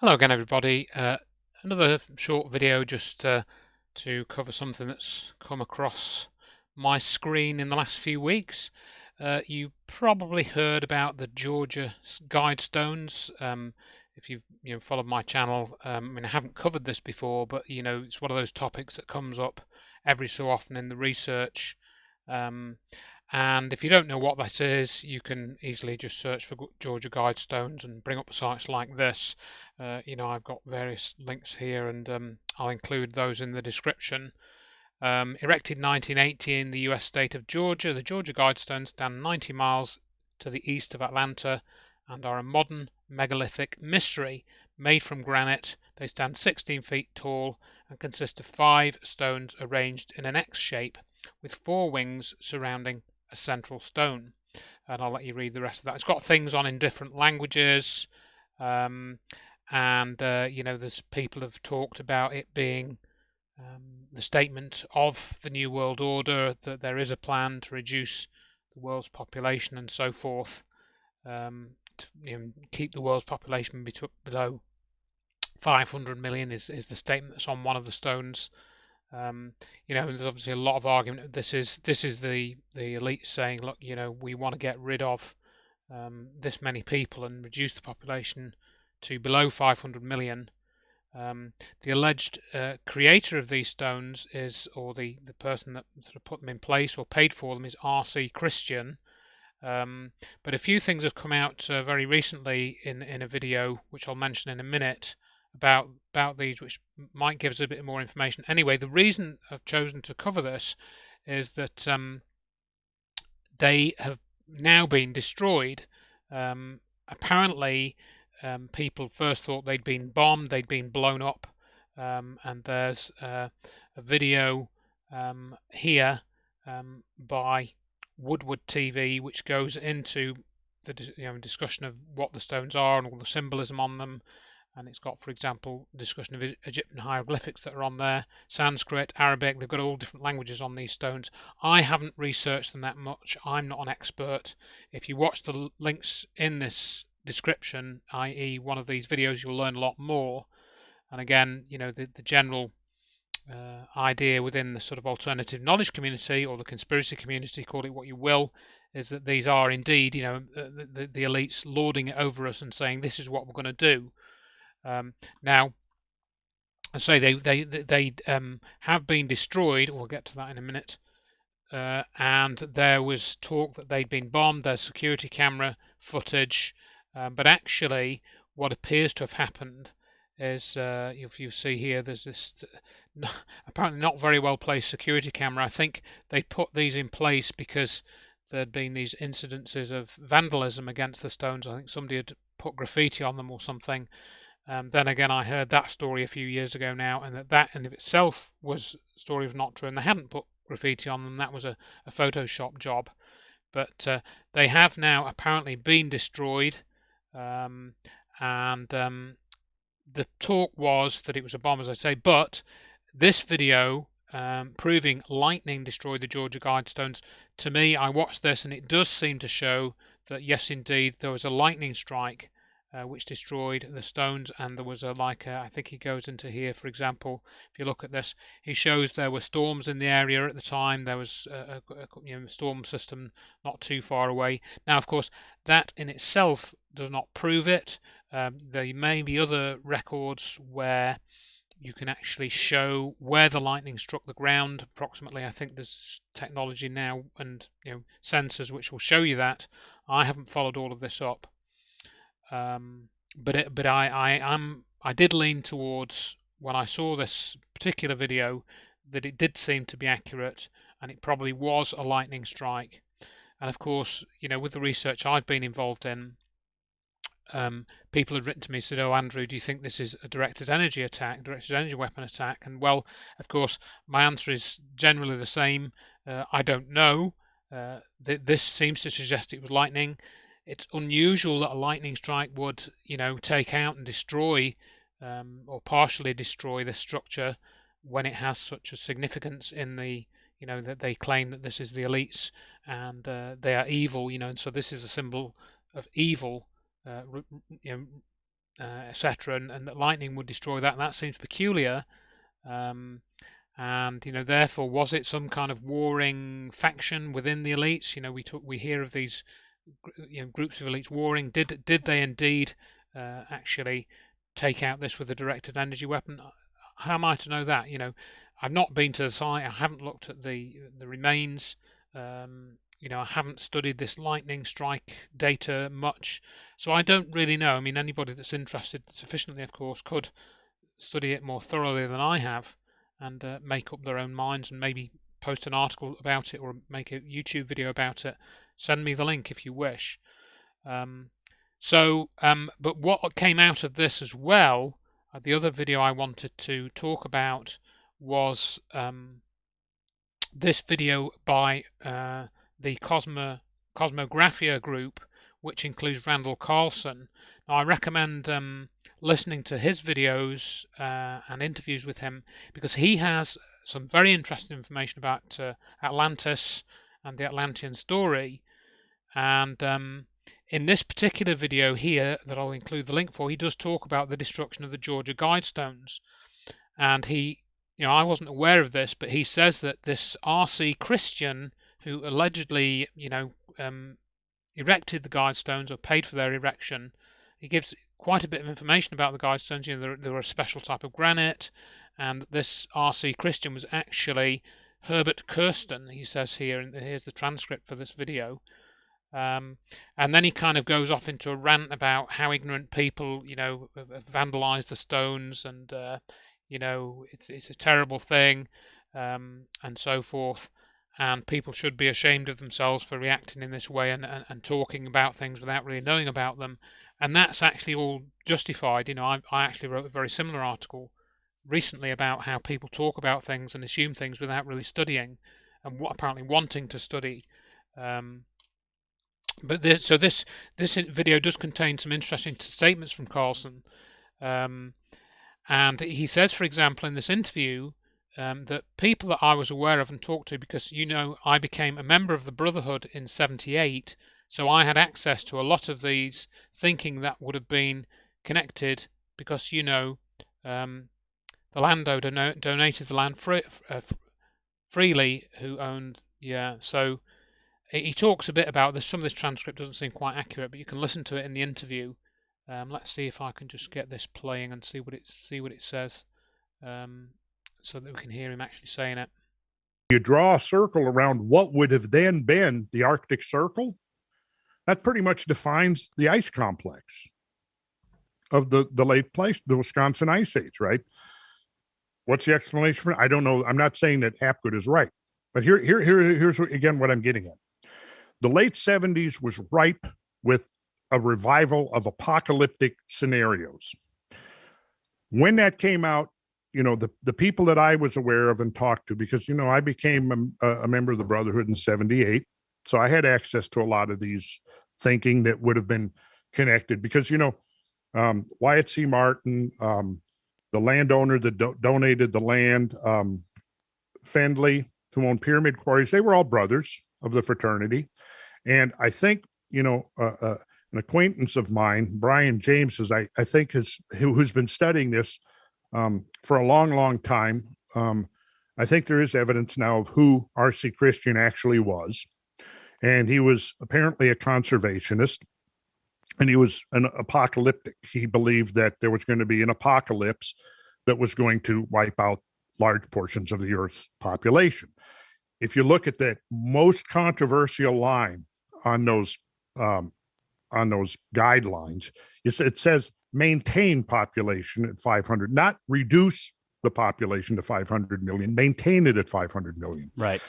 Hello again, everybody. Another short video just to cover something that's come across my screen in the last few weeks. You probably heard about the Georgia Guidestones. If you've followed my channel, I mean, I haven't covered this before, but it's one of those topics that comes up every so often in the research. Um, and if you don't know what that is, you can easily just search for Georgia Guidestones and bring up sites like this. I've got various links here, and I'll include those in the description. Erected 1980 in the US state of Georgia, the Georgia Guidestones stand 90 miles to the east of Atlanta and are a modern megalithic mystery made from granite. They stand 16 feet tall and consist of 5 stones arranged in an X shape with 4 wings surrounding a central stone. And I'll let you read the rest of that. It's got things on in different languages, um, and there's people have talked about it being the statement of the New World Order, that there is a plan to reduce the world's population and so forth, to keep the world's population below 500 million is the statement that's on one of the stones. There's obviously a lot of argument. This is the elite saying, look, we want to get rid of this many people and reduce the population to below 500 million. The alleged creator of these stones is, or the person that sort of put them in place or paid for them, is R.C. Christian. But a few things have come out very recently in a video, which I'll mention in a minute, about these, which might give us a bit more information. Anyway, the reason I've chosen to cover this is that they have now been destroyed. Apparently, people first thought they'd been bombed, they'd been blown up, and there's a video here by Woodward TV, which goes into the discussion of what the stones are and all the symbolism on them. And it's got, for example, discussion of Egyptian hieroglyphics that are on there, Sanskrit, Arabic. They've got all different languages on these stones. I haven't researched them that much. I'm not an expert. If you watch the links in this description, i.e. one of these videos, you'll learn a lot more. And again, the general idea within the sort of alternative knowledge community or the conspiracy community, call it what you will, is that these are indeed, the elites lording it over us and saying this is what we're going to do. Now, I say they have been destroyed. We'll get to that in a minute. And there was talk that they'd been bombed. There's security camera footage, but actually, what appears to have happened is, if you see here, there's this apparently not very well placed security camera. I think they put these in place because there'd been these incidences of vandalism against the stones. I think somebody had put graffiti on them or something. Then again, I heard that story a few years ago now, and that in of itself was a story was not true, and they hadn't put graffiti on them. That was a Photoshop job. But they have now apparently been destroyed, and the talk was that it was a bomb, as I say. But this video proving lightning destroyed the Georgia Guidestones, to me, I watched this, and it does seem to show that yes, indeed, there was a lightning strike which destroyed the stones, and there was I think he goes into here, for example, if you look at this, he shows there were storms in the area at the time. There was a storm system not too far away. Now, of course, that in itself does not prove it. There may be other records where you can actually show where the lightning struck the ground approximately. I think there's technology now and sensors which will show you that. I haven't followed all of this up. But I did lean towards, when I saw this particular video, that it did seem to be accurate, and it probably was a lightning strike. And of course, with the research I've been involved in, people had written to me, said, "Oh, Andrew, do you think this is a directed energy attack, directed energy weapon attack?" And well, of course, my answer is generally the same. I don't know. This seems to suggest it was lightning. It's unusual that a lightning strike would, take out and destroy or partially destroy the structure when it has such a significance in the, that they claim that this is the elites and they are evil, and so this is a symbol of evil, etc., and that lightning would destroy that. That seems peculiar. And therefore, was it some kind of warring faction within the elites? We hear of these groups of elites warring. Did they indeed actually take out this with a directed energy weapon? How am I to know that? I've not been to the site. I haven't looked at the remains. I haven't studied this lightning strike data much, so I don't really know. I mean, anybody that's interested sufficiently, of course, could study it more thoroughly than I have and make up their own minds and maybe post an article about it or make a YouTube video about it. Send me the link if you wish. But what came out of this as well, the other video I wanted to talk about was this video by the Cosmographia group, which includes Randall Carlson. Now, I recommend listening to his videos and interviews with him, because he has some very interesting information about Atlantis and the Atlantean story. And in this particular video here, that I'll include the link for, he does talk about the destruction of the Georgia Guidestones. And I wasn't aware of this, but he says that this R.C. Christian, who allegedly, erected the Guidestones or paid for their erection, he gives quite a bit of information about the Guidestones. They were a special type of granite, and this R.C. Christian was actually Herbert Kirsten, he says here, and here's the transcript for this video. And then he kind of goes off into a rant about how ignorant people, have vandalized the stones, and it's a terrible thing, and so forth. And people should be ashamed of themselves for reacting in this way and talking about things without really knowing about them. And that's actually all justified. I actually wrote a very similar article recently about how people talk about things and assume things without really studying, and apparently wanting to study. But this video does contain some interesting statements from Carlson. And he says, for example, in this interview, that people that I was aware of and talked to, because I became a member of the Brotherhood in '78, so I had access to a lot of these, thinking that would have been connected, because the landowner donated the land freely, who owned, so he talks a bit about this. Some of this transcript doesn't seem quite accurate, but you can listen to it in the interview. Let's see if I can just get this playing and see what it says, so that we can hear him actually saying it. You draw a circle around what would have then been the Arctic Circle. That pretty much defines the ice complex of the late place, the Wisconsin Ice Age, right? What's the explanation for it? I don't know. I'm not saying that Hapgood is right, but here's again what I'm getting at. The late 70s was ripe with a revival of apocalyptic scenarios. When that came out, the people that I was aware of and talked to, because, I became a member of the Brotherhood in '78. So I had access to a lot of these thinking that would have been connected, because, Wyatt C. Martin, the landowner that donated the land, Fendley, who owned Pyramid Quarries, they were all brothers of the fraternity. And I think, an acquaintance of mine, Brian James, I think who's been studying this for a long, long time. I think there is evidence now of who R.C. Christian actually was. And he was apparently a conservationist, and he was an apocalyptic. He believed that there was going to be an apocalypse that was going to wipe out large portions of the Earth's population. If you look at that most controversial line on those guidelines, it says maintain population at 500, not reduce the population to 500 million, maintain it at 500 million. Right.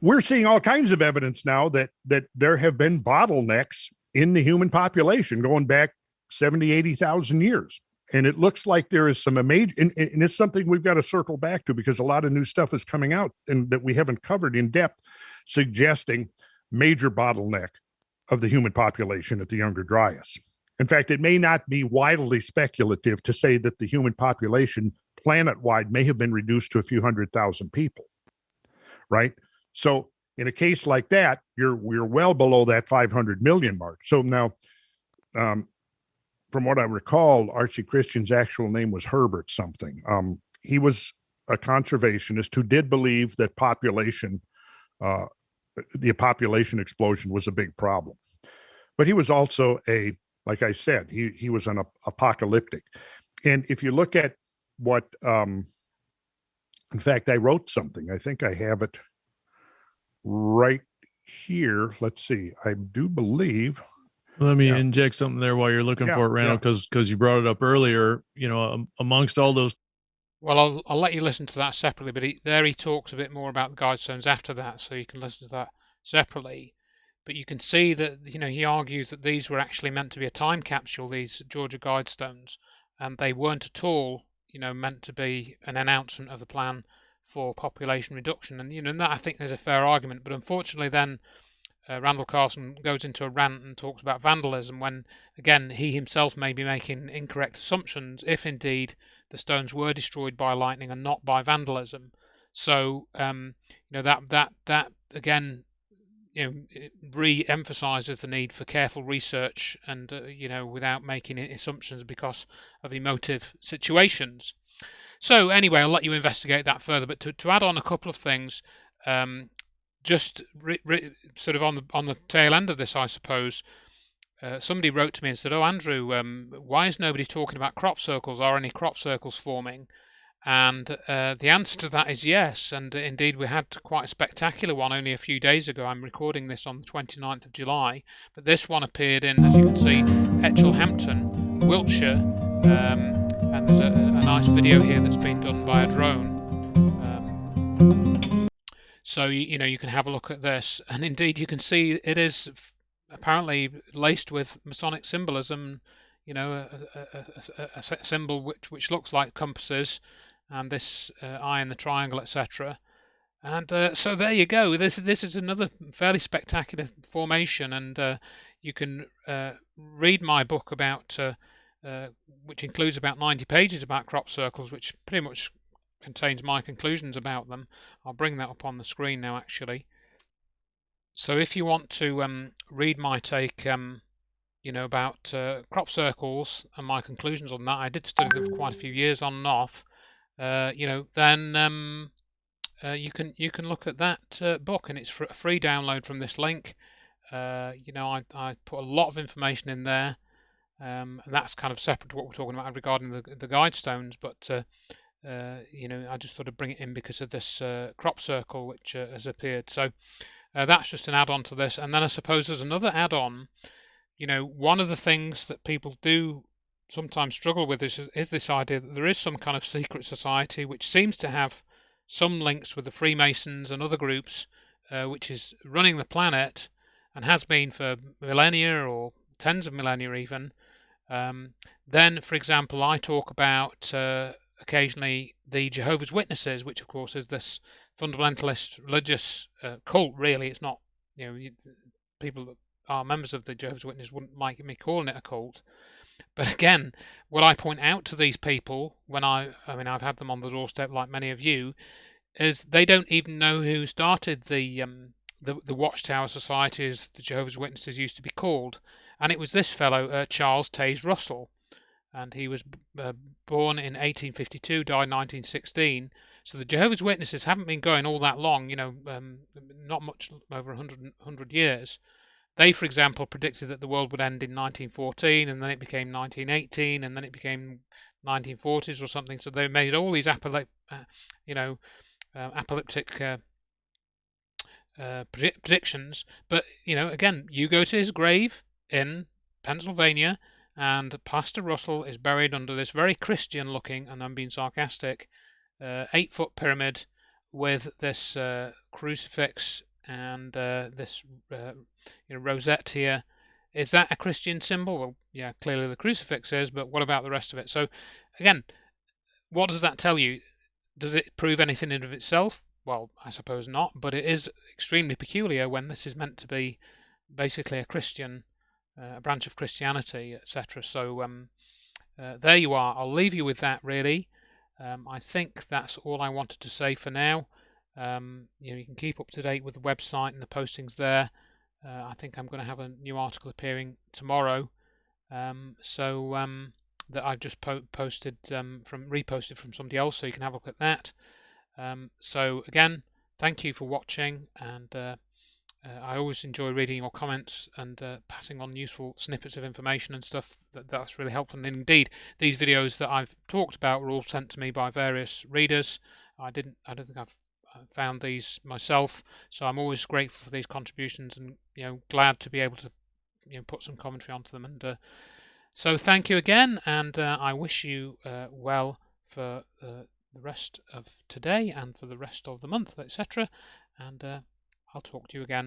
We're seeing all kinds of evidence now that there have been bottlenecks in the human population going back 70, 80,000 years. And it looks like there is some amazing, and it's something we've got to circle back to, because a lot of new stuff is coming out and that we haven't covered in depth, suggesting major bottleneck of the human population at the Younger Dryas. In fact, it may not be wildly speculative to say that the human population planet-wide may have been reduced to a few 100,000 people, right? So in a case like that, we're well below that 500 million mark. So now, for from what I recall, Archie Christian's actual name was Herbert something. He was a conservationist who did believe that the population explosion was a big problem. But he was also like I said, he was an apocalyptic. And if you look at what, in fact, I wrote something. I think I have it right here. Let's see. I do believe. Let me inject something there while you're looking for it, Randall, because you brought it up earlier. Amongst all those. Well, I'll let you listen to that separately, but he talks a bit more about the Guidestones after that, so you can listen to that separately. But you can see that he argues that these were actually meant to be a time capsule, these Georgia Guidestones, and they weren't at all meant to be an announcement of the plan for population reduction. And that I think is a fair argument. But unfortunately, then Randall Carlson goes into a rant and talks about vandalism when, again, he himself may be making incorrect assumptions if indeed the stones were destroyed by lightning and not by vandalism. So that again it re-emphasizes the need for careful research and without making assumptions because of emotive situations. So anyway, I'll let you investigate that further. But to add on a couple of things, just sort of on the tail end of this, I suppose, somebody wrote to me and said, "Oh, Andrew, why is nobody talking about crop circles? Are any crop circles forming?" And the answer to that is yes. And indeed, we had quite a spectacular one only a few days ago. I'm recording this on the 29th of July, but this one appeared in, as you can see, Etchelhampton, Wiltshire, and there's a nice video here that's been done by a drone. So you can have a look at this, and indeed you can see it is apparently laced with Masonic symbolism. A symbol which looks like compasses, and this eye in the triangle, etc. And so there you go. This is another fairly spectacular formation, and you can read my book about which includes about 90 pages about crop circles, which pretty much contains my conclusions about them. I'll bring that up on the screen now, actually. So if you want to read my take, about crop circles and my conclusions on that, I did study them for quite a few years on and off. Then you can look at that book, and it's a free download from this link. I put a lot of information in there, and that's kind of separate to what we're talking about regarding the Guidestones, but I just thought I'd bring it in because of this crop circle which has appeared. So that's just an add-on to this. And then I suppose there's another add-on. One of the things that people do sometimes struggle with is this idea that there is some kind of secret society which seems to have some links with the Freemasons and other groups, which is running the planet and has been for millennia or tens of millennia even. Then, for example, I talk about occasionally the Jehovah's Witnesses, which of course is this fundamentalist religious cult. Really, it's not. People that are members of the Jehovah's Witnesses wouldn't like me calling it a cult. But again, what I point out to these people when I've had them on the doorstep like many of you, is they don't even know who started the Watchtower Society, as the Jehovah's Witnesses used to be called, and it was this fellow Charles Taze Russell, and he was born in 1852, died in 1916. So the Jehovah's Witnesses haven't been going all that long, not much over 100 years. They, for example, predicted that the world would end in 1914, and then it became 1918, and then it became 1940s or something. So they made all these apocalyptic predictions. But again, you go to his grave in Pennsylvania, and Pastor Russell is buried under this very Christian-looking, and I'm being sarcastic, 8-foot pyramid with this crucifix and this rosette here. Is that a Christian symbol? Well, yeah, clearly the crucifix is, but what about the rest of it? So again, what does that tell you? Does it prove anything in of itself? Well, I suppose not, but it is extremely peculiar when this is meant to be basically a Christian, a branch of Christianity, etc. So there you are. I'll leave you with that, really. I think that's all I wanted to say for now. You can keep up to date with the website and the postings there. I think I'm going to have a new article appearing tomorrow, that I've just reposted from somebody else, so you can have a look at that. So again, thank you for watching, and I always enjoy reading your comments and passing on useful snippets of information and stuff. That's really helpful. And indeed, these videos that I've talked about were all sent to me by various readers. I don't think I've found these myself, so I'm always grateful for these contributions, and glad to be able to put some commentary onto them. And so thank you again, and I wish you well for the rest of today and for the rest of the month, etc. And I'll talk to you again.